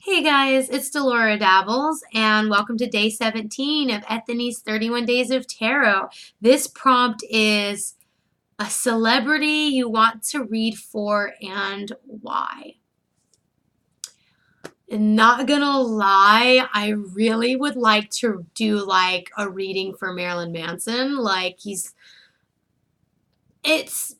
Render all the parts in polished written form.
Hey guys, it's Delora Dabbles, and welcome to day 17 of Ethany's 31 Days of Tarot. This prompt is a celebrity you want to read for and why. Not gonna lie, I really would like to do like a reading for Marilyn Manson. It's,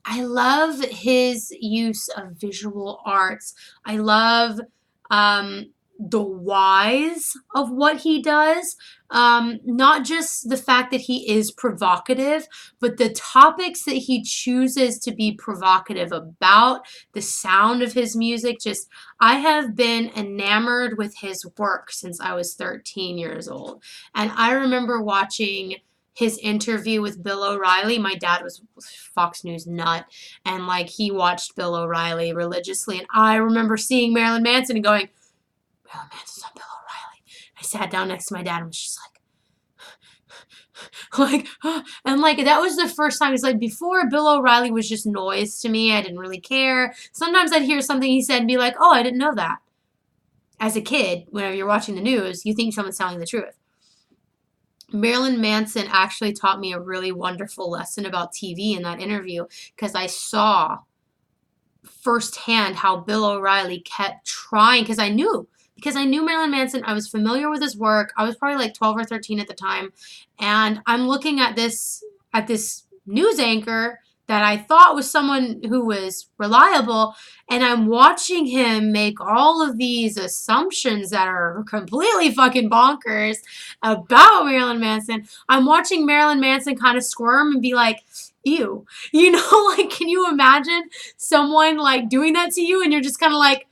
I love his use of visual arts. I love um, the whys of what he does. Not just the fact that he is provocative, but the topics that he chooses to be provocative about, the sound of his music. Just, I have been enamored with his work since I was 13 years old. And I remember watching his interview with Bill O'Reilly. My dad was Fox News nut, and like he watched Bill O'Reilly religiously. And I remember seeing Marilyn Manson and going, Marilyn Manson's on Bill O'Reilly. I sat down next to my dad and was just like, and like that was the first time. It's like before Bill O'Reilly was just noise to me. I didn't really care. Sometimes I'd hear something he said and be like, oh, I didn't know that. As a kid, whenever you're watching the news, you think someone's telling the truth. Marilyn Manson actually taught me a really wonderful lesson about TV in that interview because I saw firsthand how Bill O'Reilly kept trying because I knew Marilyn Manson. I was familiar with his work. I was probably like 12 or 13 at the time, and I'm looking at this news anchor that I thought was someone who was reliable, and I'm watching him make all of these assumptions that are completely fucking bonkers about Marilyn Manson. I'm watching Marilyn Manson kind of squirm and be like, ew. Like, can you imagine someone like doing that to you and you're just kind of like,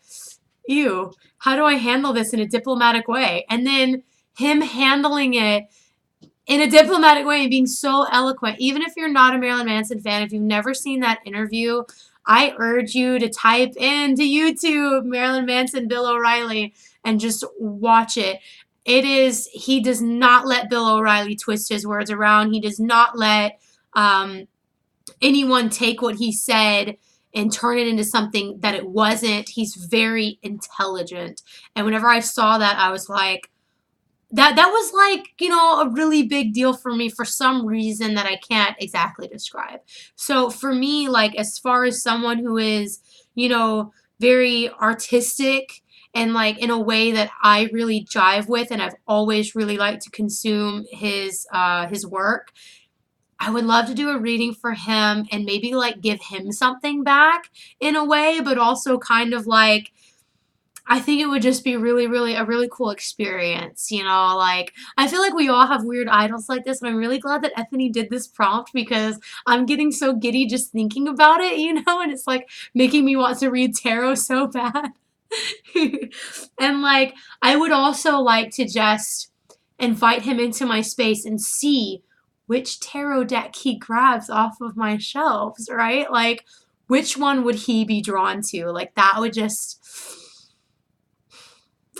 ew, how do I handle this in a diplomatic way? And then him handling it in a diplomatic way and being so eloquent. Even if you're not a Marilyn Manson fan, if you've never seen that interview, I urge you to type into YouTube Marilyn Manson, Bill O'Reilly, and just watch it. He does not let Bill O'Reilly twist his words around. He does not let anyone take what he said and turn it into something that it wasn't. He's very intelligent. And whenever I saw that, I was like, that was like, a really big deal for me for some reason that I can't exactly describe. So for me, like as far as someone who is, very artistic and like in a way that I really jive with and I've always really liked to consume his work, I would love to do a reading for him and maybe like give him something back in a way, but also kind of like I think it would just be really, really a really cool experience, like I feel like we all have weird idols like this, and I'm really glad that Ethany did this prompt because I'm getting so giddy just thinking about it, and it's like making me want to read tarot so bad. And like I would also like to just invite him into my space and see which tarot deck he grabs off of my shelves, right? Like which one would he be drawn to? Like that would just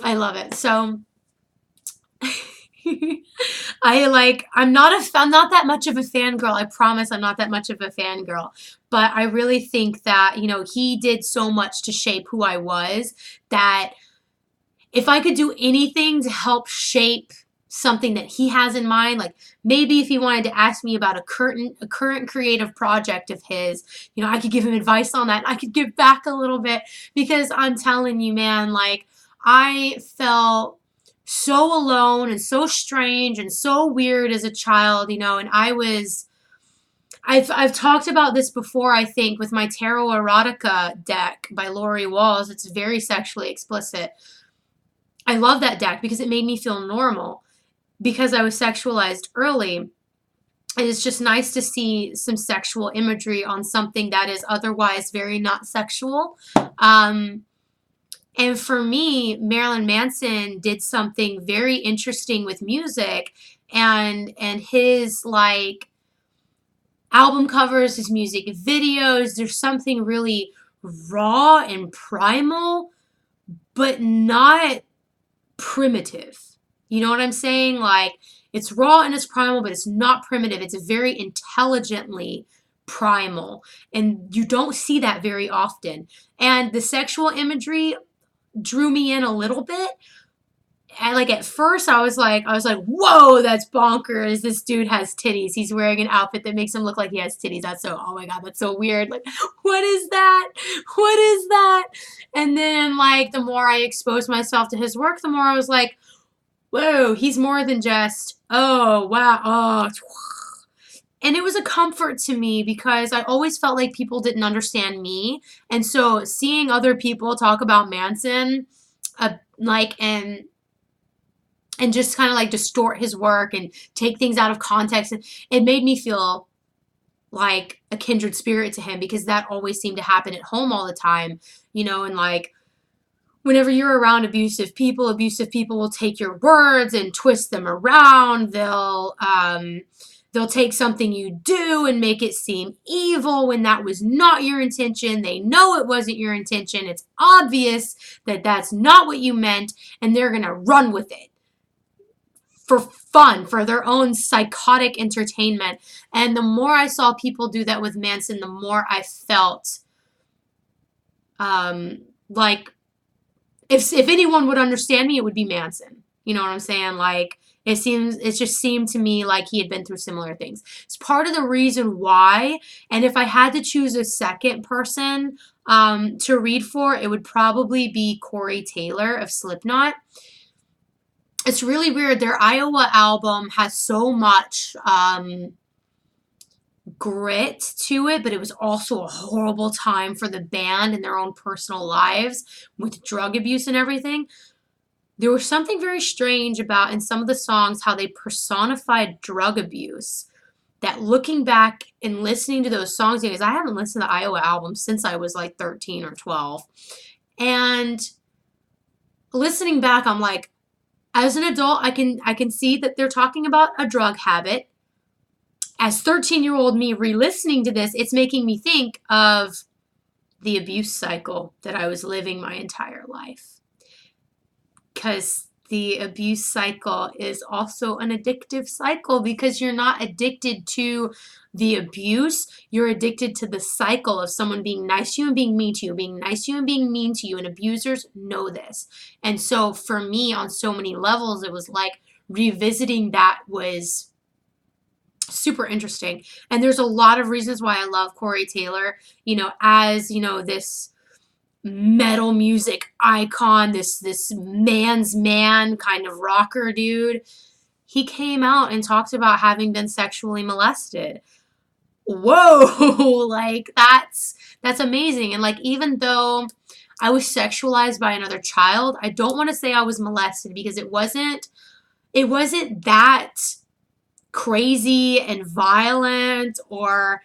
I love it. So I'm not that much of a fangirl. I promise I'm not that much of a fangirl. But I really think that, he did so much to shape who I was that if I could do anything to help shape something that he has in mind, like maybe if he wanted to ask me about a current creative project of his, I could give him advice on that. I could give back a little bit because I'm telling you, man, like I felt so alone and so strange and so weird as a child, and I've talked about this before, I think, with my Tarot Erotica deck by Lori Walls. It's very sexually explicit. I love that deck because it made me feel normal because I was sexualized early. And it's just nice to see some sexual imagery on something that is otherwise very not sexual. And for me, Marilyn Manson did something very interesting with music and his like album covers, his music videos. There's something really raw and primal, but not primitive. You know what I'm saying? Like it's raw and it's primal, but it's not primitive. It's very intelligently primal. And you don't see that very often. And the sexual imagery, drew me in a little bit. And like at first I was like, whoa, that's bonkers. This dude has titties. He's wearing an outfit that makes him look like he has titties. That's so, oh my God, that's so weird. Like, what is that? What is that? And then like the more I exposed myself to his work, the more I was like, whoa, he's more than just, oh wow, oh. And it was a comfort to me because I always felt like people didn't understand me. And so seeing other people talk about Manson, like, and just kind of like distort his work and take things out of context. It made me feel like a kindred spirit to him because that always seemed to happen at home all the time, and like whenever you're around abusive people will take your words and twist them around. They'll take something you do and make it seem evil when that was not your intention. They know it wasn't your intention. It's obvious that that's not what you meant, and they're going to run with it for fun, for their own psychotic entertainment. And the more I saw people do that with Manson, the more I felt like if anyone would understand me, it would be Manson. You know what I'm saying? Like, it just seemed to me like he had been through similar things. It's part of the reason why, and if I had to choose a second person to read for, it would probably be Cory Taylor of Slipknot. It's really weird. Their Iowa album has so much grit to it, but it was also a horrible time for the band and their own personal lives with drug abuse and everything. There was something very strange about in some of the songs how they personified drug abuse, that looking back and listening to those songs, because I haven't listened to the Iowa album since I was like 13 or 12. And listening back, I'm like, as an adult, I can see that they're talking about a drug habit. As 13-year-old me re-listening to this, it's making me think of the abuse cycle that I was living my entire life. Because the abuse cycle is also an addictive cycle because you're not addicted to the abuse. You're addicted to the cycle of someone being nice to you and being mean to you, being nice to you and being mean to you. And abusers know this. And so for me, on so many levels, it was like revisiting that was super interesting. And there's a lot of reasons why I love Cory Taylor, as, this metal music icon, this man's man kind of rocker dude. He came out and talked about having been sexually molested. Whoa, like that's amazing. And like, even though I was sexualized by another child, I don't want to say I was molested because it wasn't that crazy and violent or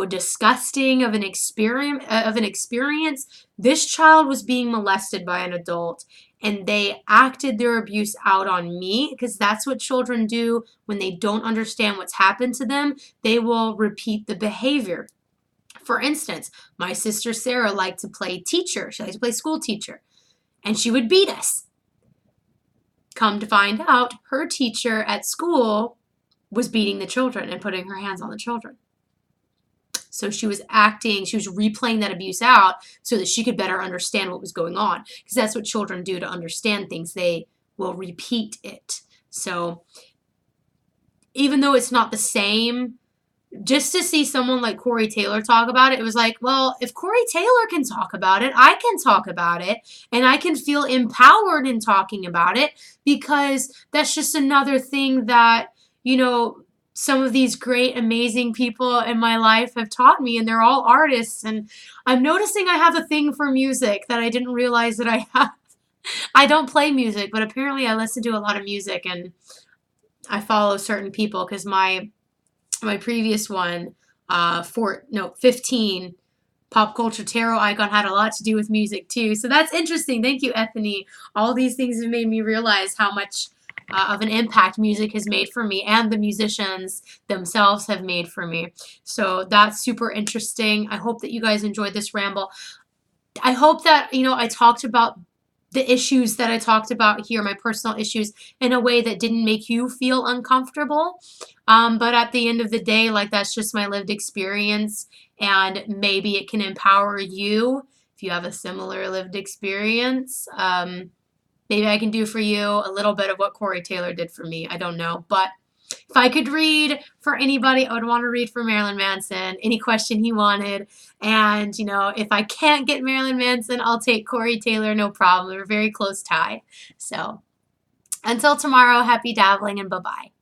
disgusting of an experience. This child was being molested by an adult, and they acted their abuse out on me because that's what children do when they don't understand what's happened to them. They will repeat the behavior. For instance, my sister Sarah liked to play teacher. She liked to play school teacher, and she would beat us. Come to find out, her teacher at school was beating the children and putting her hands on the children. So she was replaying that abuse out so that she could better understand what was going on. Because that's what children do to understand things. They will repeat it. So even though it's not the same, just to see someone like Cory Taylor talk about it, it was like, well, if Cory Taylor can talk about it, I can talk about it. And I can feel empowered in talking about it because that's just another thing that, some of these great, amazing people in my life have taught me, and they're all artists. And I'm noticing I have a thing for music that I didn't realize that I have. I don't play music, but apparently I listen to a lot of music, and I follow certain people because my previous one, 15, Pop Culture Tarot Icon, had a lot to do with music too. So that's interesting. Thank you, Ethany. All these things have made me realize how much of an impact music has made for me and the musicians themselves have made for me. So that's super interesting. I hope that you guys enjoyed this ramble. I hope that, I talked about the issues that I talked about here, my personal issues, in a way that didn't make you feel uncomfortable. But at the end of the day, like, that's just my lived experience, and maybe it can empower you if you have a similar lived experience. Maybe I can do for you a little bit of what Cory Taylor did for me. I don't know. But if I could read for anybody, I would want to read for Marilyn Manson, any question he wanted. And, if I can't get Marilyn Manson, I'll take Cory Taylor, no problem. They're a very close tie. So until tomorrow, happy dabbling and bye-bye.